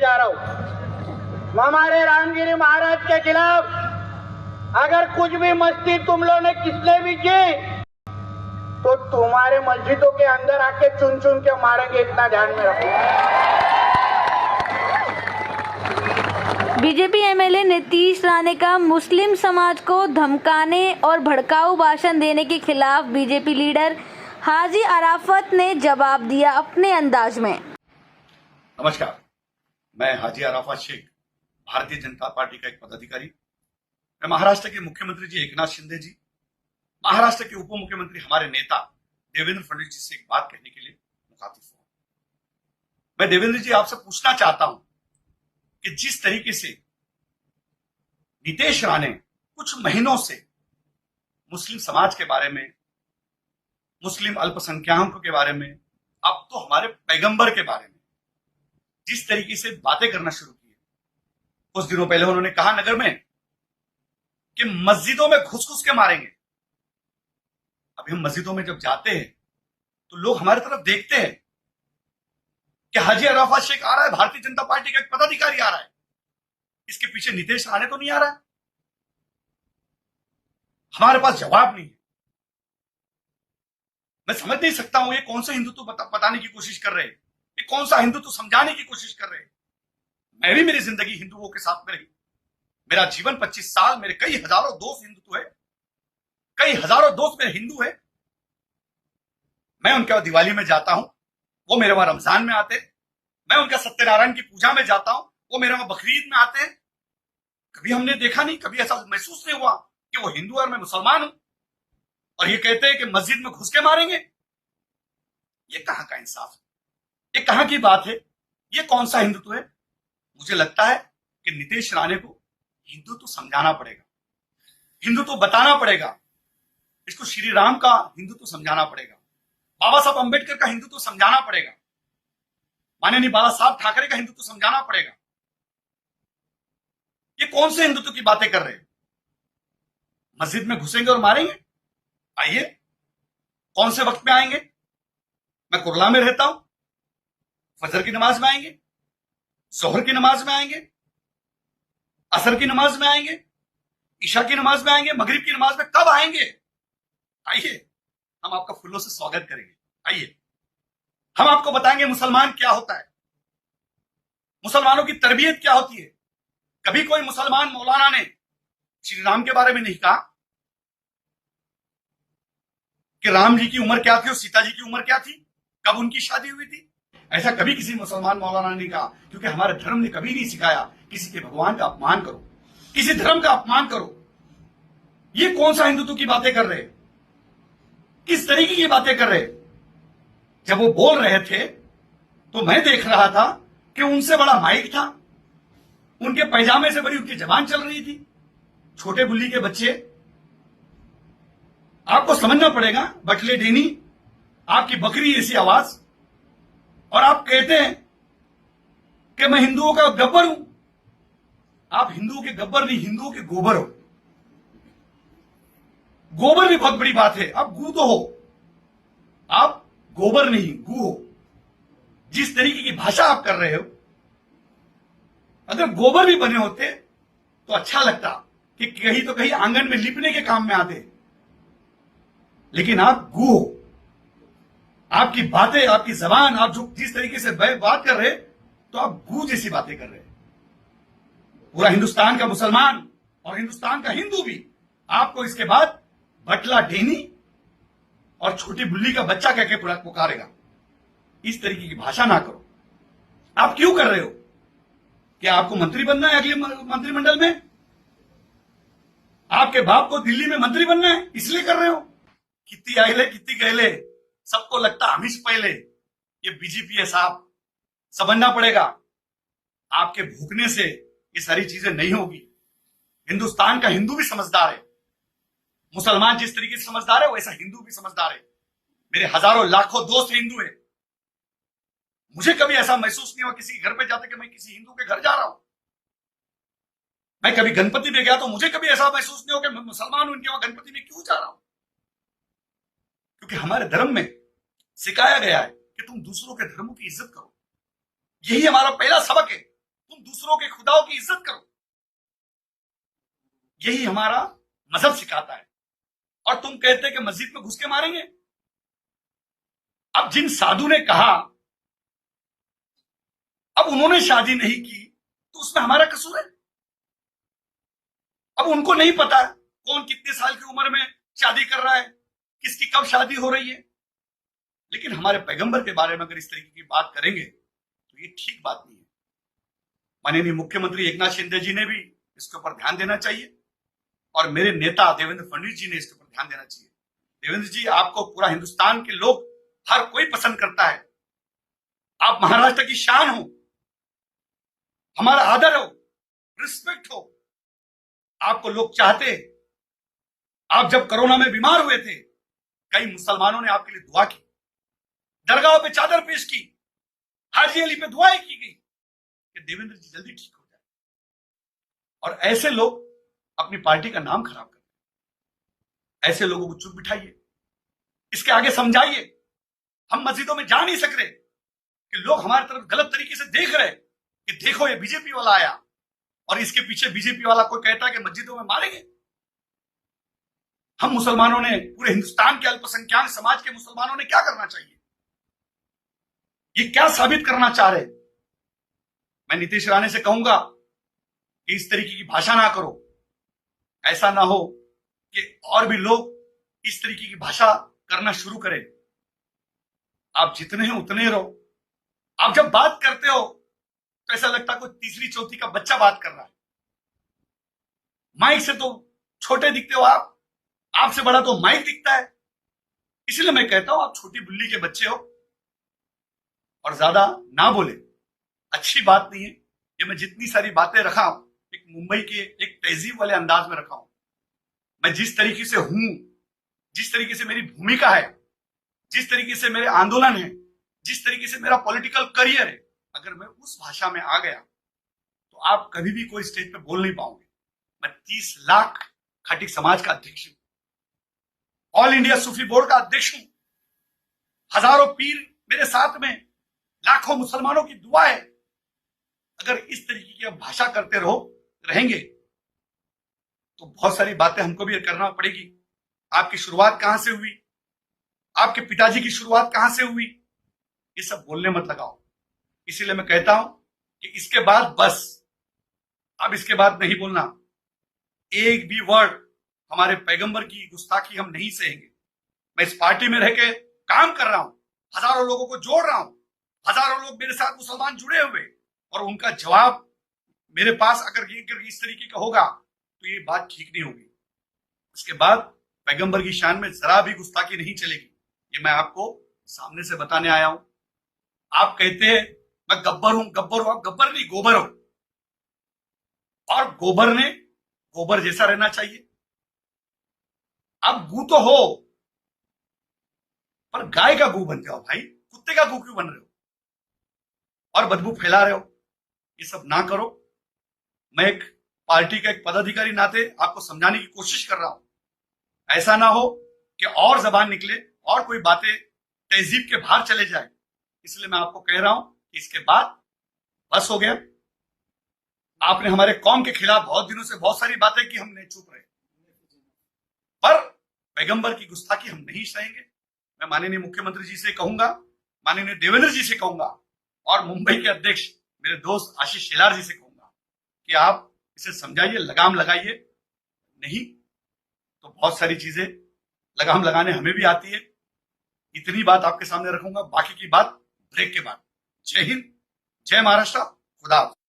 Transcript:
जा रहा हूं। हमारे रामगिरी महाराज के खिलाफ अगर कुछ भी मस्ती तुम लोगों ने किसने भी की तो तुम्हारे मस्जिदों के अंदर आके चुन चुन के मारेंगे, इतना ध्यान में रखो। बीजेपी एमएलए नीतीश राणे का मुस्लिम समाज को धमकाने और भड़काऊ भाषण देने के खिलाफ बीजेपी लीडर हाजी अराफत ने जवाब दिया अपने अंदाज में। नमस्कार, मैं हाजी अराफत शेख, भारतीय जनता पार्टी का एक पदाधिकारी। मैं महाराष्ट्र के मुख्यमंत्री जी एकनाथ शिंदे जी, महाराष्ट्र के उप मुख्यमंत्री हमारे नेता देवेंद्र फडणवीस जी से एक बात कहने के लिए मुखातिब हूं। मैं देवेंद्र जी आपसे पूछना चाहता हूं कि जिस तरीके से नीतीश राणे कुछ महीनों से मुस्लिम समाज के बारे में, मुस्लिम अल्पसंख्याकों के बारे में, अब तो हमारे पैगंबर के बारे में जिस तरीके से बातें करना शुरू की, कुछ दिनों पहले उन्होंने कहा नगर में कि मस्जिदों में घुस घुस के मारेंगे। अभी हम मस्जिदों में जब जाते हैं तो लोग हमारी तरफ देखते हैं कि हाजी अराफत शेख आ रहा है, भारतीय जनता पार्टी का एक पदाधिकारी आ रहा है, इसके पीछे नीतीश राणे तो नहीं आ रहा है। हमारे पास जवाब नहीं है। मैं समझ नहीं सकता हूं ये कौन सा हिंदुत्व बताने की कोशिश कर रहे हैं, ये कौन सा हिंदुत्व समझाने की कोशिश कर रहे हैं। मैं भी मेरी जिंदगी हिंदुओं के साथ में रही, मेरा जीवन 25 साल, मेरे कई हजारों दोस्त हिंदुत्व है, कई हजारों दोस्त मेरे हिंदू है। मैं उनके दिवाली में जाता हूं, वो मेरे वहां रमजान में आते, मैं उनका सत्यनारायण की पूजा में जाता हूं, वो मेरे वहां बकरीद में आते हैं। कभी हमने देखा नहीं, कभी ऐसा महसूस नहीं हुआ कि वो हिंदू है और मैं मुसलमान हूं, और ये कहते हैं कि मस्जिद में घुस के मारेंगे। ये कहां का इंसाफ है, ये कहां की बात है, ये कौन सा हिंदुत्व है। मुझे लगता है कि नीतीश राणे को हिंदुत्व समझाना पड़ेगा, हिंदुत्व बताना पड़ेगा, इसको श्री राम का हिंदुत्व समझाना पड़ेगा, बाबा साहब अंबेडकर का हिंदुत्व समझाना पड़ेगा, माननीय बाला साहब ठाकरे का हिंदुत्व समझाना पड़ेगा। ये कौन से हिंदुत्व की बातें कर रहे हैं। मस्जिद में घुसेंगे और मारेंगे। आइए, कौन से वक्त में आएंगे। मैं कुरला में रहता हूं, फजर की नमाज में आएंगे, जोहर की नमाज में आएंगे, असर की नमाज में आएंगे, ईशा की नमाज में आएंगे, मगरिब की नमाज में कब आएंगे। आइए, हम आपका फूलों से स्वागत करेंगे। आइए, हम आपको बताएंगे मुसलमान क्या होता है, मुसलमानों की तरबियत क्या होती है। कभी कोई मुसलमान मौलाना ने श्री राम के बारे में नहीं कहा कि राम जी की उम्र क्या थी और सीता जी की उम्र क्या थी, कब उनकी शादी हुई थी। ऐसा कभी किसी मुसलमान मौलाना ने नहीं कहा, क्योंकि हमारे धर्म ने कभी नहीं सिखाया किसी के भगवान का अपमान करो, किसी धर्म का अपमान करो। ये कौन सा हिंदुत्व की बातें कर रहे, किस तरीके की बातें कर रहे। जब वो बोल रहे थे तो मैं देख रहा था कि उनसे बड़ा माइक था, उनके पैजामे से बड़ी उनकी जबान चल रही थी। छोटे बुल्ली के बच्चे, आपको समझना पड़ेगा, बटले डेनी, आपकी बकरी ऐसी आवाज, और आप कहते हैं कि मैं हिंदुओं का गब्बर हूं। आप हिंदुओं के गब्बर नहीं, हिंदुओं के गोबर हो। गोबर भी बहुत बड़ी बात है, आप गू तो हो, आप गोबर नहीं गू हो। जिस तरीके की भाषा आप कर रहे हो, अगर गोबर भी बने होते तो अच्छा लगता कि कहीं तो कहीं आंगन में लिपने के काम में आते, लेकिन आप गू हो। आपकी बातें, आपकी जबान, आप जो जिस तरीके से बात कर रहे, तो आप गू जैसी बातें कर रहे। पूरा हिंदुस्तान का मुसलमान और हिंदुस्तान का हिंदू भी आपको इसके बाद बटला डेनी और छोटी बुल्ली का बच्चा कह के पुकारेगा। इस तरीके की भाषा ना करो। आप क्यों कर रहे हो? क्या आपको मंत्री बनना है अगले मंत्रिमंडल में? आपके बाप को दिल्ली में मंत्री बनना है, इसलिए कर रहे हो? कितनी आइले कितनी गहले, सबको लगता हम ही पहले। ये बीजेपी है साहब, समझना पड़ेगा। आपके भूखने से ये सारी चीजें नहीं होगी। हिंदुस्तान का हिंदू भी समझदार है। मुसलमान जिस तरीके से समझदार है, वैसा हिंदू भी समझदार है। मेरे हजारों लाखों दोस्त हिंदू है। मुझे कभी ऐसा महसूस नहीं हुआ किसी के घर पे जाते कि मैं किसी हिंदू के घर जा रहा हूं। मैं कभी गणपति में गया तो मुझे कभी ऐसा महसूस नहीं हो कि मैं मुसलमान हूं, इनके वहां गणपति में क्यों जा रहा हूं। क्योंकि हमारे धर्म में सिखाया गया है कि तुम दूसरों के धर्मों की इज्जत करो। यही हमारा पहला सबक है। तुम दूसरों के खुदाओं की इज्जत करो। यही हमारा मजहब सिखाता है। और तुम कहते हैं कि मस्जिद में घुस के मारेंगे। अब जिन साधु ने कहा अब उन्होंने शादी नहीं की तो उसमें हमारा कसूर है। अब उनको नहीं पता कौन कितने साल की उम्र में शादी कर रहा है, किसकी कब शादी हो रही है। लेकिन हमारे पैगंबर के बारे में अगर इस तरीके की बात करेंगे तो ये ठीक बात नहीं है। माननीय मुख्यमंत्री एकनाथ शिंदे जी ने भी इसके ऊपर ध्यान देना चाहिए और मेरे नेता देवेंद्र फडणवीस जी ने इसके ऊपर ध्यान देना चाहिए। देवेंद्र जी, आपको पूरा हिंदुस्तान के लोग हर कोई पसंद करता है। आप महाराष्ट्र की शान हो, हमारा आदर हो, रिस्पेक्ट हो, आपको लोग चाहते। आप जब कोरोना में बीमार हुए थे, कई मुसलमानों ने आपके लिए दुआ की, दरगाहों पे चादर पेश की, हाजी अली पे दुआएं की गई कि देवेंद्र जी जल्दी ठीक हो जाए। और ऐसे लोग अपनी पार्टी का नाम खराब करते हैं। ऐसे लोगों को चुप बिठाइए, इसके आगे समझाइए। हम मस्जिदों में जा नहीं सक रहे कि लोग हमारी तरफ गलत तरीके से देख रहे कि देखो ये बीजेपी वाला आया और इसके पीछे बीजेपी वाला कोई कहता है कि मस्जिदों में मारेंगे। हम मुसलमानों ने, पूरे हिंदुस्तान के अल्पसंख्यक समाज के मुसलमानों ने क्या करना चाहिए? ये क्या साबित करना चाह रहे? मैं नीतीश राणे से कहूंगा कि इस तरीके की भाषा ना करो। ऐसा ना हो कि और भी लोग इस तरीके की भाषा करना शुरू करें। आप जितने हैं उतने रहो। आप जब बात करते हो तो ऐसा लगता है कोई तीसरी चौथी का बच्चा बात कर रहा है। माइक से तो छोटे दिखते हो आप, आपसे बड़ा तो माइक दिखता है। इसलिए मैं कहता हूं आप छोटी बुल्ली के बच्चे हो और ज्यादा ना बोले, अच्छी बात नहीं है। ये मैं जितनी सारी बातें रखा हूं एक मुंबई के एक तहजीब वाले अंदाज में रखा हूं। मैं जिस तरीके से हूं, जिस तरीके से मेरी भूमिका है, जिस तरीके से मेरे आंदोलन है, जिस तरीके से मेरा पॉलिटिकल करियर है, अगर मैं उस भाषा में आ गया तो आप कभी भी कोई स्टेज पे बोल नहीं पाओगे। मैं 30 लाख खटीक समाज का अध्यक्ष हूं, ऑल इंडिया सूफी बोर्ड का अध्यक्ष हूं। हजारों पीर मेरे साथ में, लाखों मुसलमानों की दुआ है। अगर इस तरीके की भाषा करते रहेंगे तो बहुत सारी बातें हमको भी करना पड़ेगी। आपकी शुरुआत कहां से हुई, आपके पिताजी की शुरुआत कहां से हुई, ये सब बोलने मत लगाओ। इसीलिए मैं कहता हूं कि इसके बाद बस, अब इसके बाद नहीं बोलना। एक भी वर्ड हमारे पैगंबर की गुस्ताखी हम नहीं सहेंगे। मैं इस पार्टी में रह के काम कर रहा हूं, हजारों लोगों को जोड़ रहा हूं, हजारों लोग मेरे साथ मुसलमान जुड़े हुए, और उनका जवाब मेरे पास अगर इस तरीके का होगा तो ये बात ठीक नहीं होगी। इसके बाद पैगंबर की शान में जरा भी गुस्ताखी नहीं चलेगी। ये मैं आपको सामने से बताने आया हूं। आप कहते हैं मैं गब्बर हूं, गब्बर हूं। आप गब्बर नहीं, गोबर हो। और गोबर ने गोबर जैसा रहना चाहिए। आप गू तो हो, पर गाय का गू बन जाओ भाई। कुत्ते का गू क्यों बन रहे हो और बदबू फैला रहे हो? ये सब ना करो। मैं एक पार्टी का एक पदाधिकारी नाते आपको समझाने की कोशिश कर रहा हूं। ऐसा ना हो कि और जबान निकले और कोई बातें तहजीब के बाहर चले जाए। इसलिए मैं आपको कह रहा हूं कि इसके बाद बस हो गया। आपने हमारे कौम के खिलाफ बहुत दिनों से बहुत सारी बातें की, हम नहीं चुप रहे, पर पैगंबर की गुस्ताखी हम नहीं सहेंगे। मैं माननीय मुख्यमंत्री जी से कहूंगा, माननीय देवेंद्र जी से कहूंगा और मुंबई के अध्यक्ष मेरे दोस्त आशीष शेलार जी से कहूंगा कि आप इसे समझाइए, लगाम लगाइए। नहीं तो बहुत सारी चीजें लगाम लगाने हमें भी आती है। इतनी बात आपके सामने रखूंगा, बाकी की बात ब्रेक के बाद। जय हिंद, जय महाराष्ट्र, खुदा हाफिज।